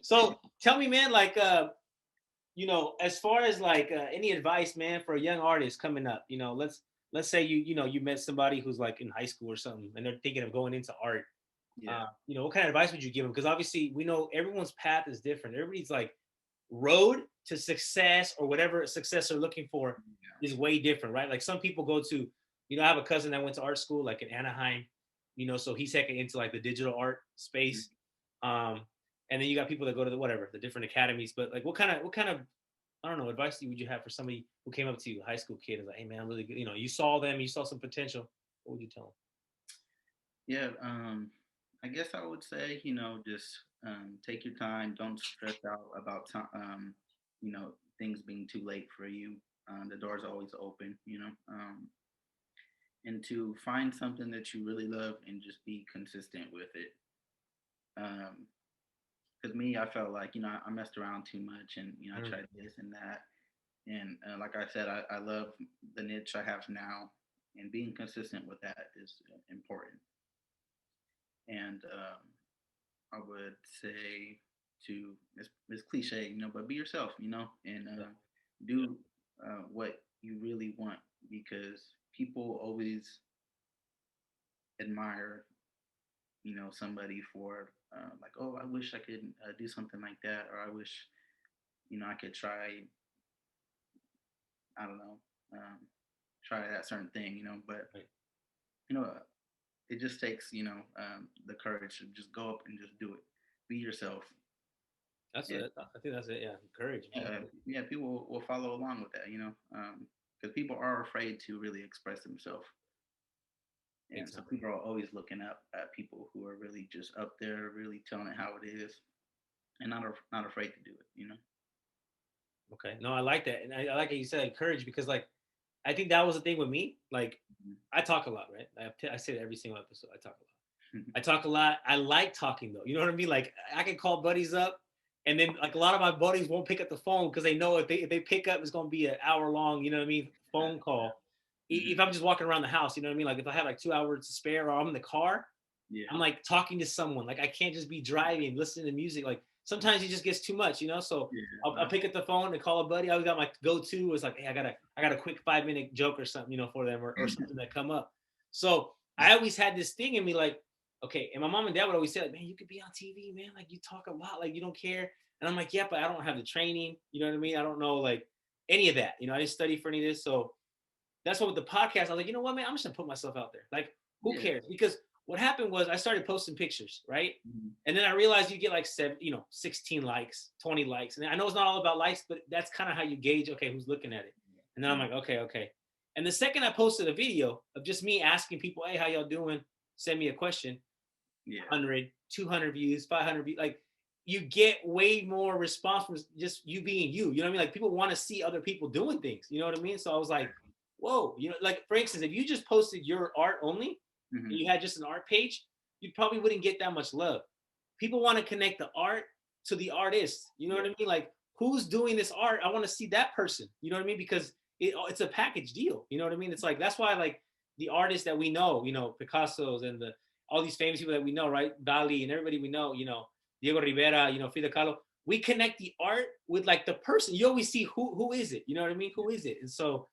So tell me, man, like, as far as like any advice, man, for a young artist coming up, let's say you met somebody who's like in high school or something, and they're thinking of going into art. Yeah. What kind of advice would you give them? Because obviously we know everyone's path is different. Everybody's like road to success or whatever success they're looking for Yeah. is way different, right? Like some people go to, I have a cousin that went to art school, like in Anaheim, so he's heck into like the digital art Mhm. space. Um, and then you got people that go to the whatever, the different academies. But like, what kind of, I don't know, advice would you have for somebody who came up to you, a high school kid, and was like, hey man, I'm really good. You saw them, you saw some potential. What would you tell Yeah. I guess I would say, just take your time. Don't stress out about time. Things being too late for you. The door's always open. And to find something that you really love and just be consistent with it. Because me, I felt like I messed around too much, and I them? tried this and that, and like I said, I love the niche I have now, and being consistent with that is important. And I would say to it's cliche, but be yourself, and Yeah, yeah, do what you really want, because people always admire somebody for like, oh, I wish I could do something like that, or I wish I could try, I don't know, try that certain thing, but right. you know it just takes the courage to just go up and just do it, be yourself. That's And it. I think that's it. Yeah, encourage, man. yeah, people will follow along with that, because people are afraid to really express themselves. Big And so time. people are always looking up at people who are really just up there, really telling it how it is, and not afraid to do it. Okay. No, I like that, and I like how you said encourage because, like, I think that was the thing with me. Like, I talk a lot, right? I say it every single episode. I talk a lot. I talk a lot. I like talking though. You know what I mean? Like, I can call buddies up, and then like a lot of my buddies won't pick up the phone because they know if they pick up, it's gonna be an hour long. You know what I mean? Phone call. If Mhm. I'm just walking around the house, you know what I mean? Like if I have like 2 hours to spare, or I'm in the car, Yeah. I'm like talking to someone. Like I can't just be driving, listening to music. Like sometimes it just gets too much. So Yeah. I'll pick up the phone and call a buddy. I always got my go-to is like, hey, I got a quick 5 minute joke or something, for them or something that come up. So I always had this thing in me, like, okay, and my mom and dad would always say, like, man, you could be on TV, man. Like you talk a lot, like you don't care. And I'm like, yeah, but I don't have the training. You know what I mean? I don't know like any of that. I didn't study for any of this. So that's what with the podcast, I was like, you know what, man, I'm just gonna put myself out there. Like, who Yeah. cares? Because what happened was I started posting pictures, right? Mhm. And then I realized you get like 16 likes, 20 likes. And I know it's not all about likes, but that's kind of how you gauge, okay, who's looking at it. And then I'm Yeah. like, okay, okay. And the second I posted a video of just me asking people, hey, how y'all doing? Send me a question, Yeah. 100, 200 views, 500 views. Like, you get way more response from just you being you. You know what I mean? Like, people want to see other people doing things. You know what I mean? So I was like, whoa. Like, for instance, if you just posted your art only and Hmm. you had just an art page, you probably wouldn't get that much love. People want to connect the art to the artist. You know what Yeah. I mean? Like, who's doing this art? I want to see that person. You know what I mean? Because it's a package deal. You know what I mean? It's like, that's why, like, the artists that we know, Picasso's and all these famous people that we know, right? Dali and everybody we know, Diego Rivera, Frida Kahlo. We connect the art with like the person. You always see who is it. You know what I mean? Who is it? And so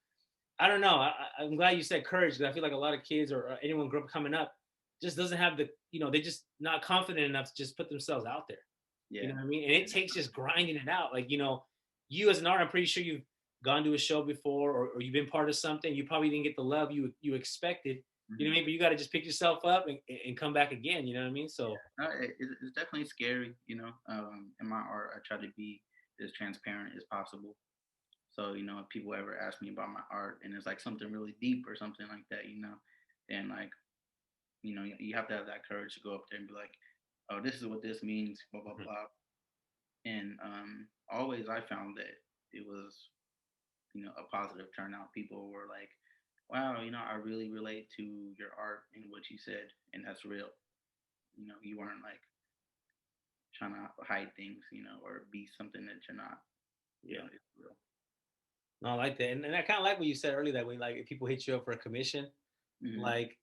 I don't know. I'm glad you said courage because I feel like a lot of kids or anyone grew up coming up just doesn't have they just not confident enough to just put themselves out there. You Yeah. know what I mean? And it takes just grinding it out. Like, you as an artist, I'm pretty sure you've gone to a show before or you've been part of something. You probably didn't get the love you expected. You know what I Hmm. mean? But you got to just pick yourself up and come back again. You know what I mean? So, It's definitely scary. In my art, I try to be as transparent as possible. So, if people ever ask me about my art and it's like something really deep or something like that, then like, you have to have that courage to go up there and be like, oh, this is what this means, blah, blah, mhm, blah. And always I found that it was, a positive turnout. People were like, wow, I really relate to your art and what you said, and that's real. You weren't like trying to hide things, or be something that you're not. yeah. It's real. No, I like that. And I kind of like what you said earlier that when like if people hit you up for a commission, Hmm. like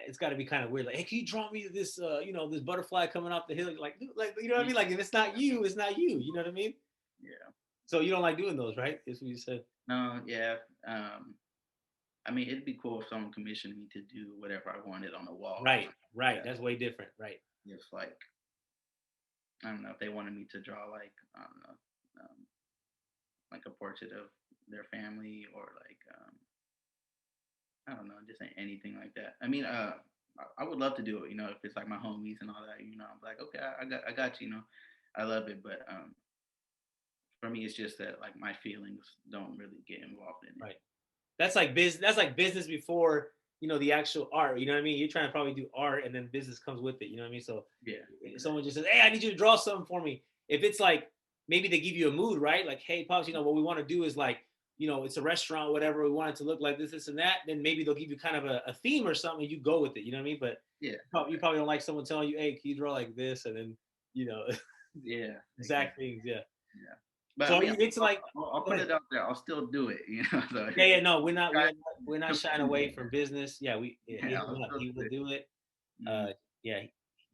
it's got to be kind of weird. Like, hey, can you draw me this, this butterfly coming off the hill? Like, dude, like, you know what I mean? Like, if it's not you, it's not you. You know what I mean? Yeah. So you don't like doing those, right? That's what you said. No, yeah. I mean, it'd be cool if someone commissioned me to do whatever I wanted on a wall or Right, something like right. that. That's way different. Right. Just like, I don't know if they wanted me to draw like, I don't know, like a portrait of their family, or like, I don't know, just anything like that. I mean, I would love to do it. If it's like my homies and all that. I'm like, okay, I got you. I love it, but for me, it's just that like my feelings don't really get involved in it. Right. That's like business. That's like business before the actual art. You know what I mean? You're trying to probably do art, and then business comes with it. You know what I mean? So Yeah, if exactly. someone just says, "Hey, I need you to draw something for me," if it's like maybe they give you a mood, right? Like, "Hey, pops, what we want to do is like, it's a restaurant, whatever. We want it to look like this, this, and that." Then maybe they'll give you kind of a theme or something, and you go with it. You know what I mean? But Yeah, you exactly. probably don't like someone telling you, "Hey, can you draw like this?" And then you know Yeah, exact exactly. things. Yeah. Yeah, but So I are mean, you into like? I'll Go put ahead. it out there. I'll still do it. So Yeah, yeah, no, guys we're not shying commission away me, from business. Yeah, we hit yeah, him I'll up. still He do will do it. it. Yeah,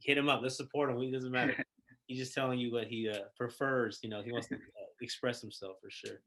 hit him up. Let's support him. It doesn't matter. He's just telling you what he prefers. He wants to express himself for sure.